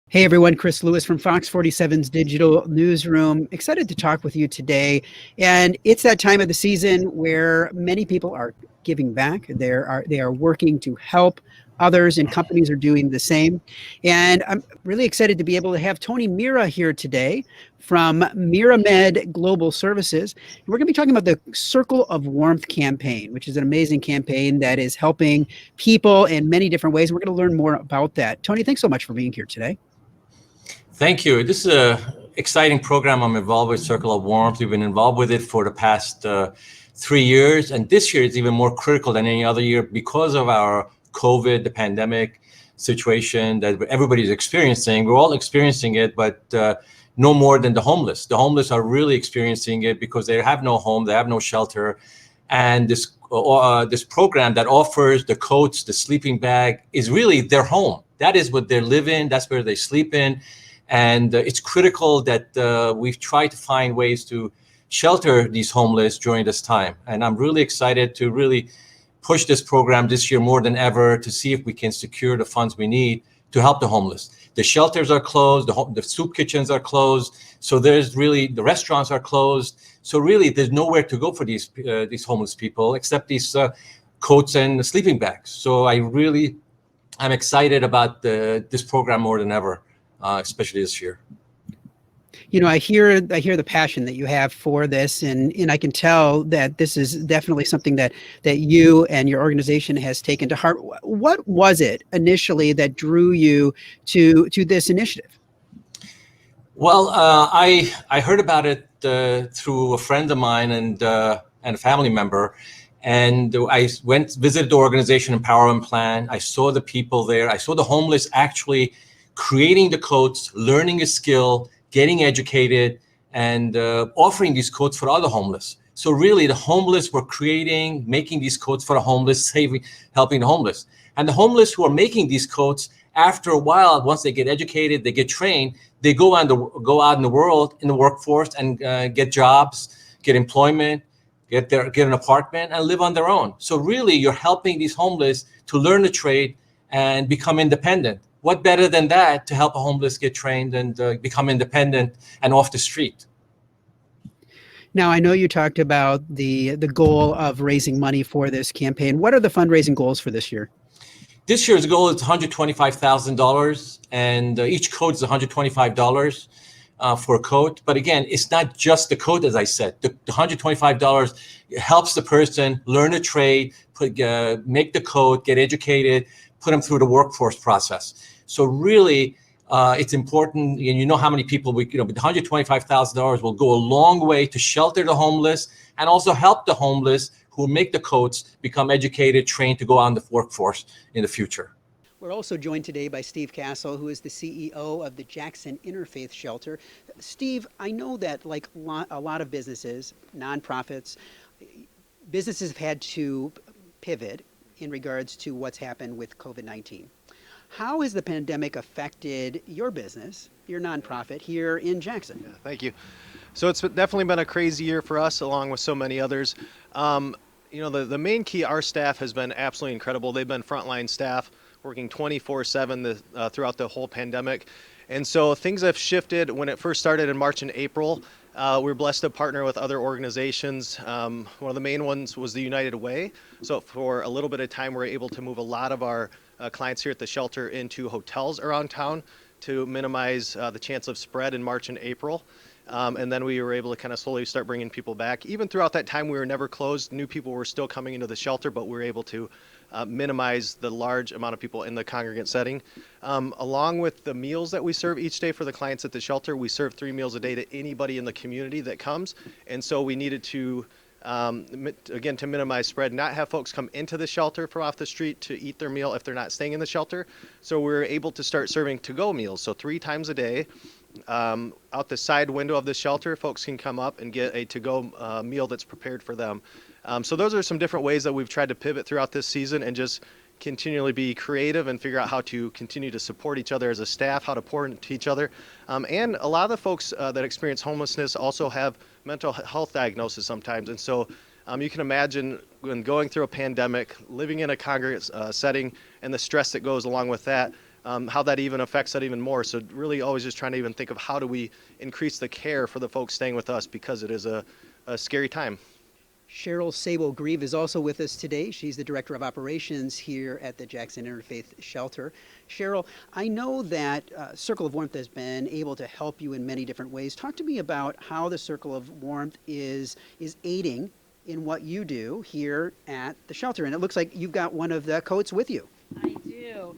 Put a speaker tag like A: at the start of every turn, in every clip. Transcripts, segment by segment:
A: Hey everyone, Chris Lewis from Fox 47's Digital Newsroom. Excited to talk with you today. And it's that time of the season where many people are giving back. They are working to help others, and companies are doing the same. And I'm really excited to be able to have Tony Mira here today from MiraMed Global Services. We're going to be talking about the Circle of Warmth campaign, which is an amazing campaign that is helping people in many different ways. We're going to learn more about that. Tony, thanks so much for being here today.
B: Thank you. This is an exciting program. I'm involved with Circle of Warmth. We've been involved with it for the past 3 years. And this year is even more critical than any other year because of our COVID, the pandemic situation that everybody's experiencing. We're all experiencing it, but no more than the homeless. The homeless are really experiencing it because they have no home, they have no shelter. And this program that offers the coats, the sleeping bag is really their home. That is what they live in. That's where they sleep in. And it's critical that we've tried to find ways to shelter these homeless during this time. And I'm really excited to really push this program this year more than ever to see if we can secure the funds we need to help the homeless. The shelters are closed, the soup kitchens are closed. So the restaurants are closed. So really there's nowhere to go for these homeless people except these coats and sleeping bags. So I'm excited about this program more than ever. Especially this year.
A: You know, I hear the passion that you have for this, and I can tell that this is definitely something that you and your organization has taken to heart. What was it initially that drew you to this initiative?
B: Well, I heard about it through a friend of mine and a family member. And I visited the organization Empowerment Plan. I saw the people there. I saw the homeless actually creating the coats, learning a skill, getting educated, and offering these coats for other homeless. So really the homeless were making these coats for the homeless, helping the homeless. And the homeless who are making these coats, after a while, once they get educated, they get trained, they go out in the world, in the workforce, and get jobs, get employment, get an apartment, and live on their own. So really you're helping these homeless to learn a trade and become independent. What better than that to help a homeless get trained and become independent and off the street?
A: Now, I know you talked about the goal of raising money for this campaign. What are the fundraising goals for this year?
B: This year's goal is $125,000, and each coat is $125 for a coat. But again, it's not just the coat, as I said. The $125 helps the person learn a trade, make the coat, get educated, put them through the workforce process. So really, it's important, and you know how many people with $125,000 will go a long way to shelter the homeless and also help the homeless who make the coats become educated, trained to go out in the workforce in the future.
A: We're also joined today by Steve Castle, who is the CEO of the Jackson Interfaith Shelter. Steve, I know that like a lot of businesses, nonprofits, businesses have had to pivot in regards to what's happened with COVID-19. How has the pandemic affected your business, your nonprofit here in Jackson?
C: Yeah, thank you. So it's definitely been a crazy year for us, along with so many others. The main key, our staff has been absolutely incredible. They've been frontline staff working 24/7 throughout the whole pandemic. And so things have shifted. When it first started in March and April, we were blessed to partner with other organizations. One of the main ones was the United Way. So for a little bit of time, we were able to move a lot of our clients here at the shelter into hotels around town to minimize the chance of spread in March and April. And then we were able to kind of slowly start bringing people back. Even throughout that time, we were never closed. New people were still coming into the shelter, but we were able to minimize the large amount of people in the congregate setting. Along with the meals that we serve each day for the clients at the shelter, we serve 3 meals a day to anybody in the community that comes. And so we needed to, again, to minimize spread, not have folks come into the shelter from off the street to eat their meal if they're not staying in the shelter. So we were able to start serving to-go meals. So 3 times a day, out the side window of the shelter, folks can come up and get a to-go meal that's prepared for them. So those are some different ways that we've tried to pivot throughout this season and just continually be creative and figure out how to continue to support each other as a staff, how to pour into each other. And a lot of the folks that experience homelessness also have mental health diagnosis sometimes. And so you can imagine when going through a pandemic, living in a congregate setting, and the stress that goes along with that. how that even affects that even more. So really always just trying to even think of how do we increase the care for the folks staying with us, because it is a scary time.
A: Sheryl Sabo-Grieve is also with us today. She's the Director of Operations here at the Jackson Interfaith Shelter. Sheryl, I know that Circle of Warmth has been able to help you in many different ways. Talk to me about how the Circle of Warmth is aiding in what you do here at the shelter. And it looks like you've got one of the coats with you.
D: I do.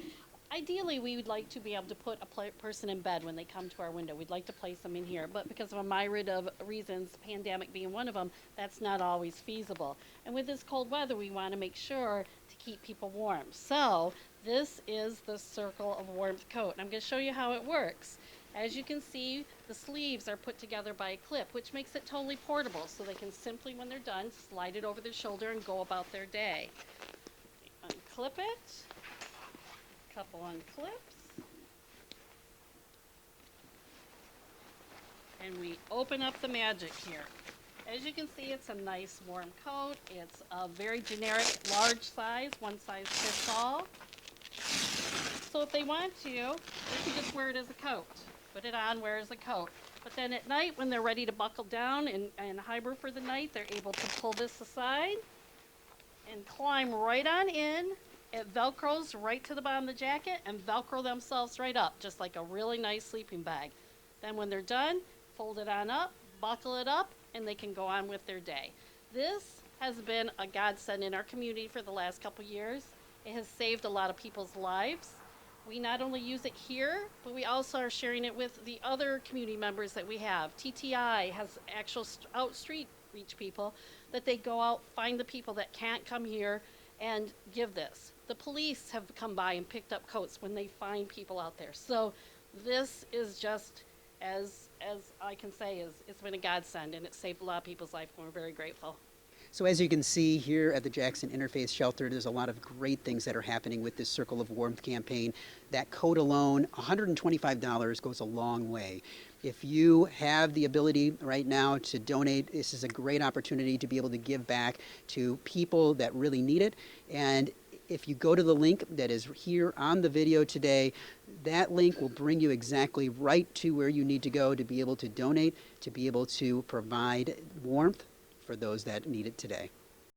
D: Ideally, we would like to be able to put a person in bed when they come to our window. We'd like to place them in here, but because of a myriad of reasons, pandemic being one of them, that's not always feasible. And with this cold weather, we want to make sure to keep people warm. So this is the Circle of Warmth coat. And I'm going to show you how it works. As you can see, the sleeves are put together by a clip, which makes it totally portable, so they can simply, when they're done, slide it over their shoulder and go about their day. Unclip it. Couple on clips, and we open up the magic here. As you can see, it's a nice warm coat. It's a very generic large size, one size fits all. So if they want to, they can just wear it as a coat. Put it on, wear it as a coat. But then at night, when they're ready to buckle down and hibernate for the night, they're able to pull this aside and climb right on in. It velcros right to the bottom of the jacket and velcro themselves right up, just like a really nice sleeping bag. Then when they're done, fold it on up, buckle it up, and they can go on with their day. This has been a godsend in our community for the last couple years. It has saved a lot of people's lives. We not only use it here, but we also are sharing it with the other community members that we have. TTI has actual street reach people that they go out, find the people that can't come here, and give this. The police have come by and picked up coats when they find people out there. So this is just, as I can say, it's been a godsend, and it saved a lot of people's life, and we're very grateful.
A: So as you can see here at the Jackson Interfaith Shelter, there's a lot of great things that are happening with this Circle of Warmth campaign. That coat alone, $125, goes a long way. If you have the ability right now to donate, this is a great opportunity to be able to give back to people that really need it. And if you go to the link that is here on the video today, that link will bring you exactly right to where you need to go to be able to donate, to be able to provide warmth for those that need it today.